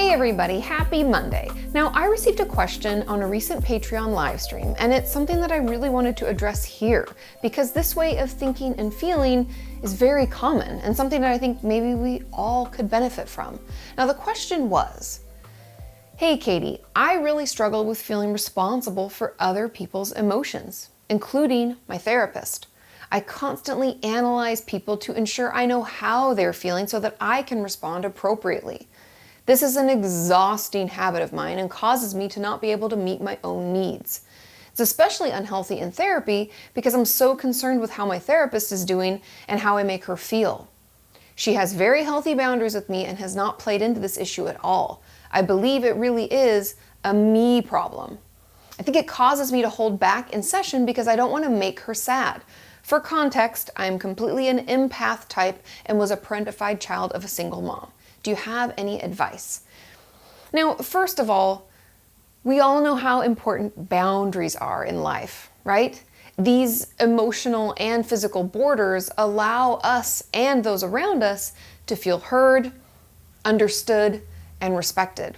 Hey everybody, happy Monday. Now, I received a question on a recent Patreon live stream, and it's something that I really wanted to address here because this way of thinking and feeling is very common and something that I think maybe we all could benefit from. Now, the question was, hey Kati, I really struggle with feeling responsible for other people's emotions, including my therapist. I constantly analyze people to ensure I know how they're feeling so that I can respond appropriately. This is an exhausting habit of mine and causes me to not be able to meet my own needs. It's especially unhealthy in therapy because I'm so concerned with how my therapist is doing and how I make her feel. She has very healthy boundaries with me and has not played into this issue at all. I believe it really is a me problem. I think it causes me to hold back in session because I don't want to make her sad. For context, I'm completely an empath type and was a parentified child of a single mom. Do you have any advice? Now, first of all, we all know how important boundaries are in life, right? These emotional and physical borders allow us and those around us to feel heard, understood, and respected.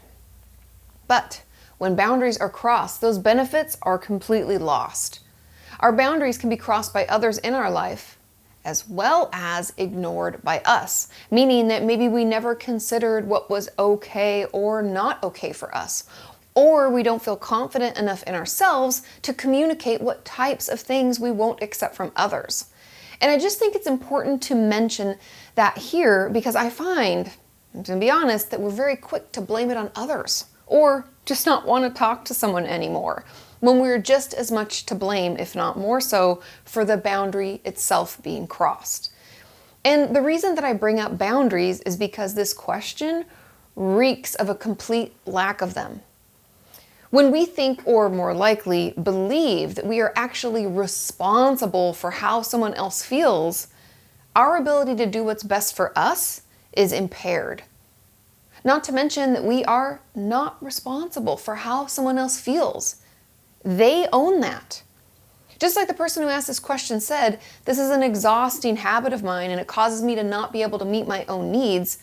But when boundaries are crossed, those benefits are completely lost. Our boundaries can be crossed by others in our life, as well as ignored by us, meaning that maybe we never considered what was okay or not okay for us, or we don't feel confident enough in ourselves to communicate what types of things we won't accept from others. And I just think it's important to mention that here because I find, to be honest, that we're very quick to blame it on others or just not want to talk to someone anymore, when we're just as much to blame, if not more so, for the boundary itself being crossed. And the reason that I bring up boundaries is because this question reeks of a complete lack of them. When we think, or more likely believe, that we are actually responsible for how someone else feels, our ability to do what's best for us is impaired. Not to mention that we are not responsible for how someone else feels. They own that. Just like the person who asked this question said, this is an exhausting habit of mine and it causes me to not be able to meet my own needs.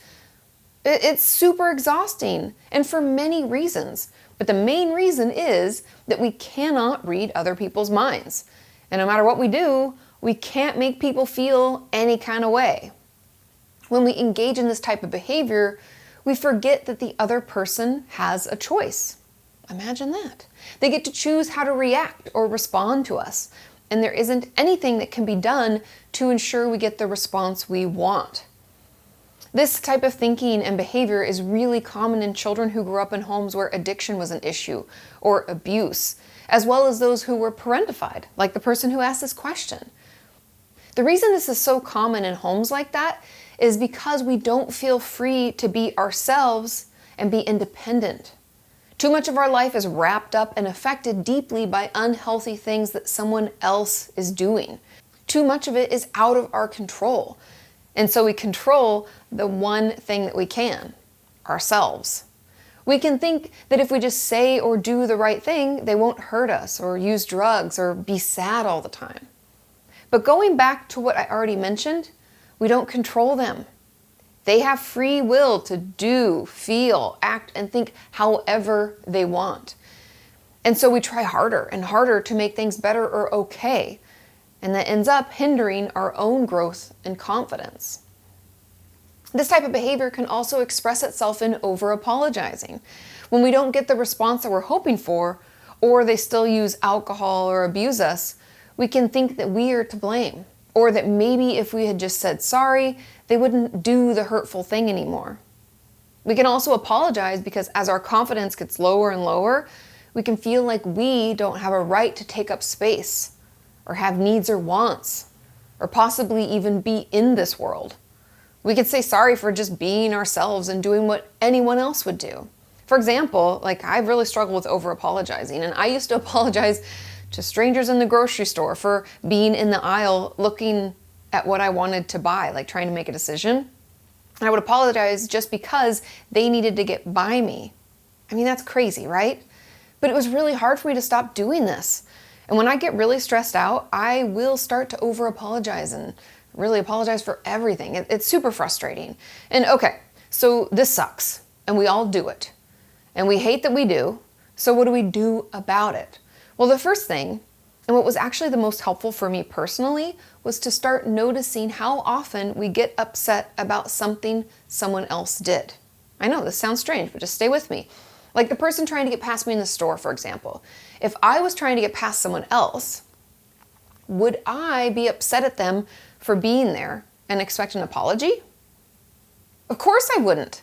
It's super exhausting and for many reasons. But the main reason is that we cannot read other people's minds. And no matter what we do, we can't make people feel any kind of way. When we engage in this type of behavior, we forget that the other person has a choice. Imagine that. They get to choose how to react or respond to us, and there isn't anything that can be done to ensure we get the response we want. This type of thinking and behavior is really common in children who grew up in homes where addiction was an issue or abuse, as well as those who were parentified, like the person who asked this question. The reason this is so common in homes like that is because we don't feel free to be ourselves and be independent. Too much of our life is wrapped up and affected deeply by unhealthy things that someone else is doing. Too much of it is out of our control. And so we control the one thing that we can, ourselves. We can think that if we just say or do the right thing, they won't hurt us or use drugs or be sad all the time. But going back to what I already mentioned, we don't control them. They have free will to do, feel, act, and think however they want. And so we try harder and harder to make things better or okay. And that ends up hindering our own growth and confidence. This type of behavior can also express itself in over-apologizing. When we don't get the response that we're hoping for, or they still use alcohol or abuse us, we can think that we are to blame. Or that maybe if we had just said sorry, they wouldn't do the hurtful thing anymore. We can also apologize because as our confidence gets lower and lower, we can feel like we don't have a right to take up space, or have needs or wants, or possibly even be in this world. We could say sorry for just being ourselves and doing what anyone else would do. For example, I've really struggled with over-apologizing, and I used to apologize to strangers in the grocery store for being in the aisle looking at what I wanted to buy, trying to make a decision. And I would apologize just because they needed to get by me. I mean, that's crazy, right? But it was really hard for me to stop doing this. And when I get really stressed out, I will start to over-apologize and really apologize for everything. It's super frustrating. And okay, so this sucks, and we all do it. And we hate that we do. So what do we do about it? Well, the first thing, and what was actually the most helpful for me personally, was to start noticing how often we get upset about something someone else did. I know this sounds strange, but just stay with me. Like the person trying to get past me in the store, for example. If I was trying to get past someone else, would I be upset at them for being there and expect an apology? Of course I wouldn't.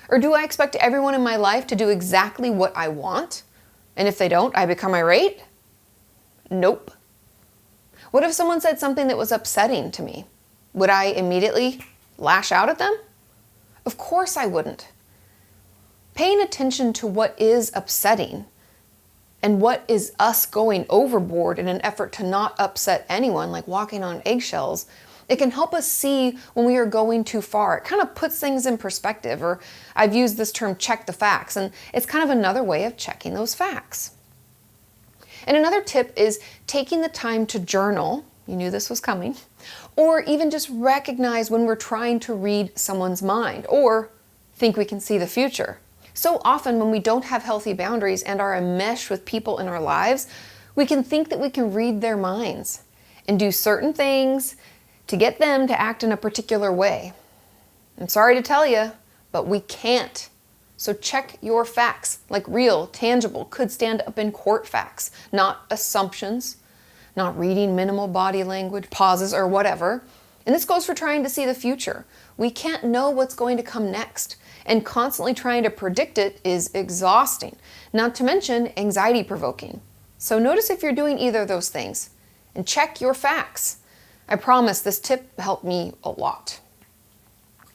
Or do I expect everyone in my life to do exactly what I want? And if they don't, I become irate? Nope. What if someone said something that was upsetting to me? Would I immediately lash out at them? Of course I wouldn't. Paying attention to what is upsetting and what is us going overboard in an effort to not upset anyone, like walking on eggshells, it can help us see when we are going too far. It kind of puts things in perspective, or I've used this term, check the facts, and it's kind of another way of checking those facts. And another tip is taking the time to journal, you knew this was coming, or even just recognize when we're trying to read someone's mind, or think we can see the future. So often when we don't have healthy boundaries and are enmeshed with people in our lives, we can think that we can read their minds and do certain things to get them to act in a particular way. I'm sorry to tell you, but we can't. So check your facts, like real, tangible, could stand up in court facts, not assumptions, not reading minimal body language, pauses, or whatever. And this goes for trying to see the future. We can't know what's going to come next, and constantly trying to predict it is exhausting, not to mention anxiety-provoking. So notice if you're doing either of those things, and check your facts. I promise this tip helped me a lot.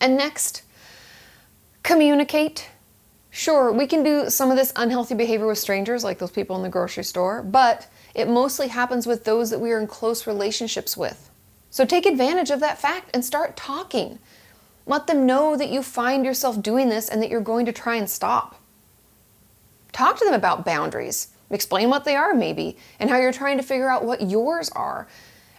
And next, communicate. Sure, we can do some of this unhealthy behavior with strangers, like those people in the grocery store, but it mostly happens with those that we are in close relationships with. So take advantage of that fact and start talking. Let them know that you find yourself doing this and that you're going to try and stop. Talk to them about boundaries. Explain what they are maybe, and how you're trying to figure out what yours are.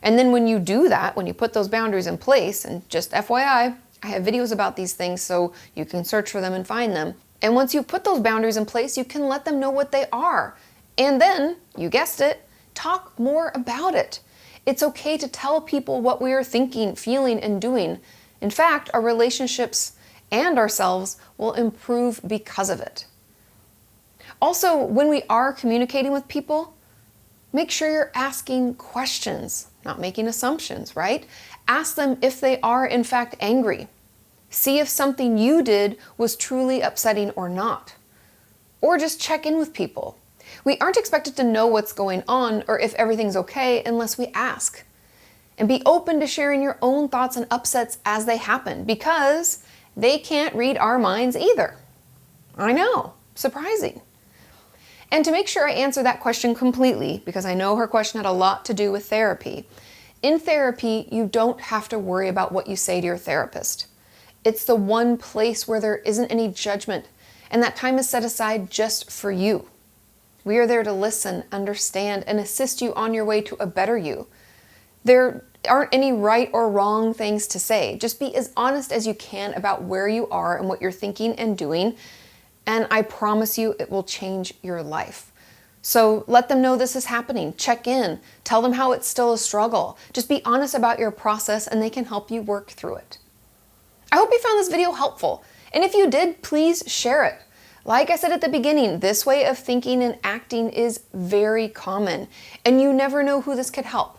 And then when you do that, when you put those boundaries in place, and just FYI, I have videos about these things so you can search for them and find them. And once you put those boundaries in place, you can let them know what they are. And then, you guessed it, talk more about it. It's okay to tell people what we are thinking, feeling, and doing. In fact, our relationships and ourselves will improve because of it. Also, when we are communicating with people, make sure you're asking questions, not making assumptions, right? Ask them if they are in fact angry. See if something you did was truly upsetting or not. Or just check in with people. We aren't expected to know what's going on or if everything's okay unless we ask. And be open to sharing your own thoughts and upsets as they happen, because they can't read our minds either. I know, surprising. And to make sure I answer that question completely, because I know her question had a lot to do with therapy. In therapy, you don't have to worry about what you say to your therapist. It's the one place where there isn't any judgment, and that time is set aside just for you. We are there to listen, understand, and assist you on your way to a better you. There aren't any right or wrong things to say. Just be as honest as you can about where you are and what you're thinking and doing, and I promise you it will change your life. So let them know this is happening. Check in. Tell them how it's still a struggle. Just be honest about your process and they can help you work through it. I hope you found this video helpful. And if you did, please share it. Like I said at the beginning, this way of thinking and acting is very common, and you never know who this could help.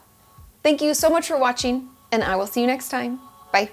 Thank you so much for watching, and I will see you next time. Bye.